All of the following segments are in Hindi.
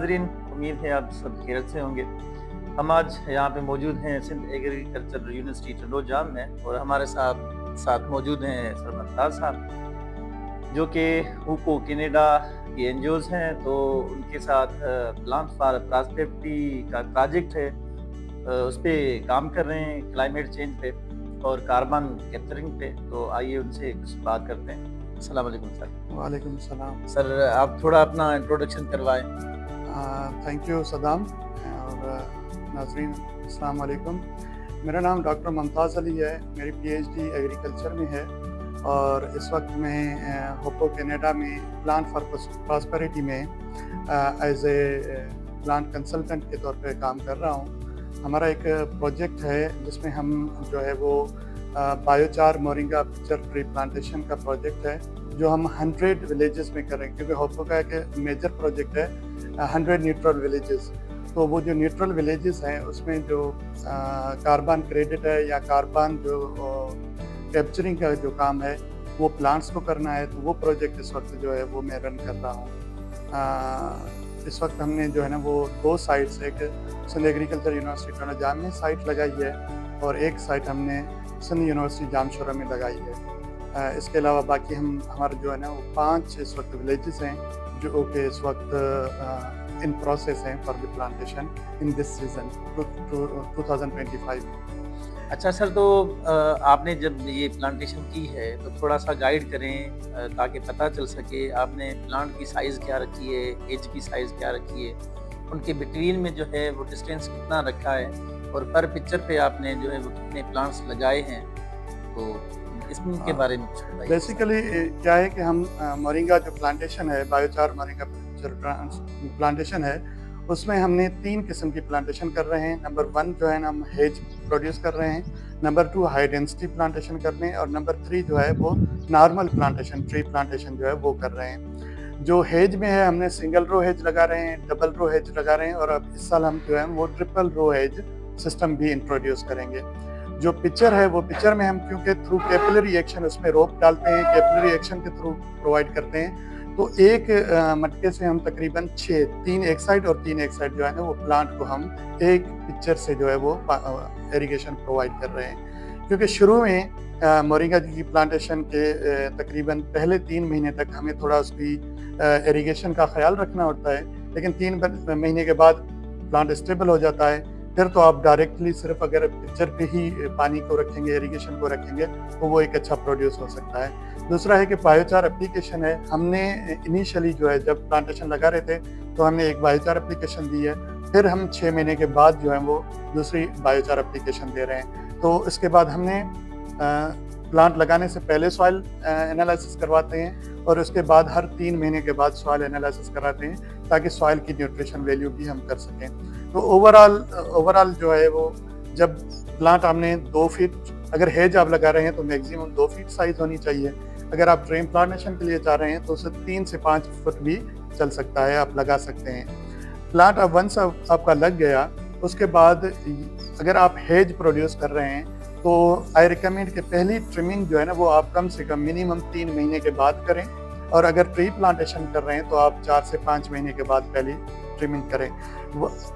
नाजरीन, उम्मीद है आप सब खैरियत से होंगे। हम आज यहाँ पे मौजूद हैं सिंध एग्रीकल्चर यूनिवर्सिटी टंडोजाम में और हमारे साथ मौजूद हैं सर मुमताज़ साहब जो कि हुको कनाडा के एनजीओज़ हैं। तो उनके साथ प्लांट फॉर प्रॉस्पेरिटी का प्रोजेक्ट है, उस पर काम कर रहे हैं क्लाइमेट चेंज पे और कार्बन कैप्चरिंग पे। तो आइए उनसे कुछ बात करते हैं। अस्सलाम वालेकुम सर। वालेकुम सलाम। सर आप थोड़ा अपना इंट्रोडक्शन करवाएं। थैंक यू सदाम और नाज़रीन अस्सलाम वालेकुम। मेरा नाम डॉक्टर मुमताज़ अली है। मेरी पीएचडी एग्रीकल्चर में है और इस वक्त मैं होको कनाडा में प्लांट फॉर प्रॉस्पेरिटी में एज ए प्लांट कंसल्टेंट के तौर पे काम कर रहा हूँ। हमारा एक प्रोजेक्ट है जिसमें हम जो है वो biochar moringa picture tree plantation का प्रोजेक्ट है जो हम 100 विलेजेस में कर रहे हैं, क्योंकि होपो का एक मेजर प्रोजेक्ट है 100 न्यूट्रल विलेजेस। तो वो जो न्यूट्रल विलेजेस हैं उसमें जो कार्बन क्रेडिट है या कार्बन जो कैप्चरिंग का जो काम है वो प्लांट्स को करना है। तो वो प्रोजेक्ट इस वक्त जो है वो मैं रन कर रहा हूँ। इस वक्त हमने जो है ना वो 2 साइट्स, एक सिंध एग्रीकल्चर यूनिवर्सिटी टंडोजाम में साइट लगाई है और एक साइट हमने सिंध यूनिवर्सिटी जामशोरा में लगाई है। इसके अलावा बाकी हमारे जो है ना वो 5 इस वक्त विलेजेस हैं जो कि इस वक्त इन प्रोसेस हैं for the plantation in this season 2025। अच्छा सर, तो आपने जब ये प्लांटेशन की है तो थोड़ा सा गाइड करें ताकि पता चल सके आपने प्लांट की साइज़ क्या रखी है, एज की साइज़ क्या रखी है, उनके बिटवीन में जो है वो डिस्टेंस कितना रखा है और पर पिक्चर पे आपने जो है वो कितने प्लांट्स लगाए हैं। तो इसके बारे में कुछ बताइए। बेसिकली क्या है कि हम मोरिंगा जो प्लांटेशन है, बायोचार मोरिंगा प्लांटेशन है, उसमें हमने 3 किस्म की प्लांटेशन कर रहे हैं। नंबर 1 जो है ना हम हेज प्रोड्यूस कर रहे हैं, नंबर 2 हाई डेंसिटी प्लांटेशन कर रहे हैं और नंबर 3 जो है वो नॉर्मल प्लांटेशन ट्री प्लांटेशन जो है वो कर रहे हैं। जो हेज में है हमने सिंगल रो हेज लगा रहे हैं, डबल रो हेज लगा रहे हैं और अब इस साल हम जो है वो ट्रिपल रो हेज सिस्टम भी इंट्रोड्यूस करेंगे। जो पिक्चर है वो पिक्चर में हम क्योंकि थ्रू कैपिलरी एक्शन उसमें रोप डालते हैं, कैपिलरी एक्शन के थ्रू प्रोवाइड करते हैं, तो एक मटके से हम तकरीबन 3 एक साइड और 3 एक साइड जो है ना वो प्लांट को हम एक पिक्चर से जो है वो इरिगेशन प्रोवाइड कर रहे हैं। क्योंकि शुरू में मोरिंगा की प्लांटेशन के तकरीबन पहले 3 महीने तक हमें थोड़ा उसकी इरिगेशन का ख्याल रखना होता है, लेकिन 3 महीने के बाद प्लांट स्टेबल हो जाता है। फिर तो आप डायरेक्टली सिर्फ अगर पिक्चर पे ही पानी को रखेंगे, इरिगेशन को रखेंगे, तो वो एक अच्छा प्रोड्यूस हो सकता है। दूसरा है कि बायोचार एप्लीकेशन है। हमने इनिशियली जो है जब प्लांटेशन लगा रहे थे तो हमने एक बायोचार एप्लीकेशन दी है, फिर हम 6 महीने के बाद जो है वो दूसरी बायोचार एप्लीकेशन दे रहे हैं। तो इसके बाद हमने प्लांट लगाने से पहले सॉइल एनालिसिस करवाते हैं और उसके बाद हर 3 महीने के बाद सॉइल एनालिसिस कराते हैं ताकि सॉइल की न्यूट्रिशन वैल्यू भी हम कर सकें। तो ओवरऑल जो है वो जब प्लांट हमने 2 फीट, अगर हेज आप लगा रहे हैं तो मैक्सिमम 2 फीट साइज होनी चाहिए। अगर आप ट्रेन प्लांटेशन के लिए चाह रहे हैं तो उसे 3 से 5 फुट भी चल सकता है, आप लगा सकते हैं। प्लांट अब वंस आपका लग गया, उसके बाद अगर आप हेज प्रोड्यूस कर रहे हैं तो आई रिकमेंड कि पहली ट्रिमिंग जो है ना वो आप कम से कम मिनिमम 3 महीने के बाद करें और अगर ट्री प्लांटेशन कर रहे हैं तो आप 4 से 5 महीने के बाद पहली ट्रिमिंग करें।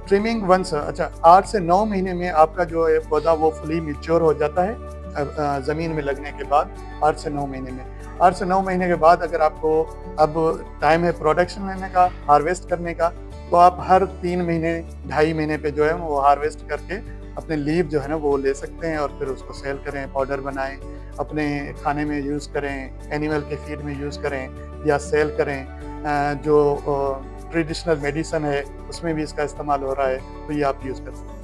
ट्रिमिंग वंस 8 से 9 महीने में आपका जो है पौधा वो फुली मैच्योर हो जाता है ज़मीन में लगने के बाद। 8 से 9 महीने में 8 से 9 महीने के बाद अगर आपको अब टाइम है प्रोडक्शन लेने का, हार्वेस्ट करने का, तो आप हर 3 महीने 2.5 महीने पे जो है वो हार्वेस्ट करके अपने लीव जो है ना वो ले सकते हैं और फिर उसको सेल करें, पाउडर बनाएं, अपने खाने में यूज़ करें, एनिमल के फीड में यूज़ करें या सेल करें। जो ट्रेडिशनल मेडिसिन है उसमें भी इसका इस्तेमाल हो रहा है, तो ये आप यूज़ कर सकते हैं।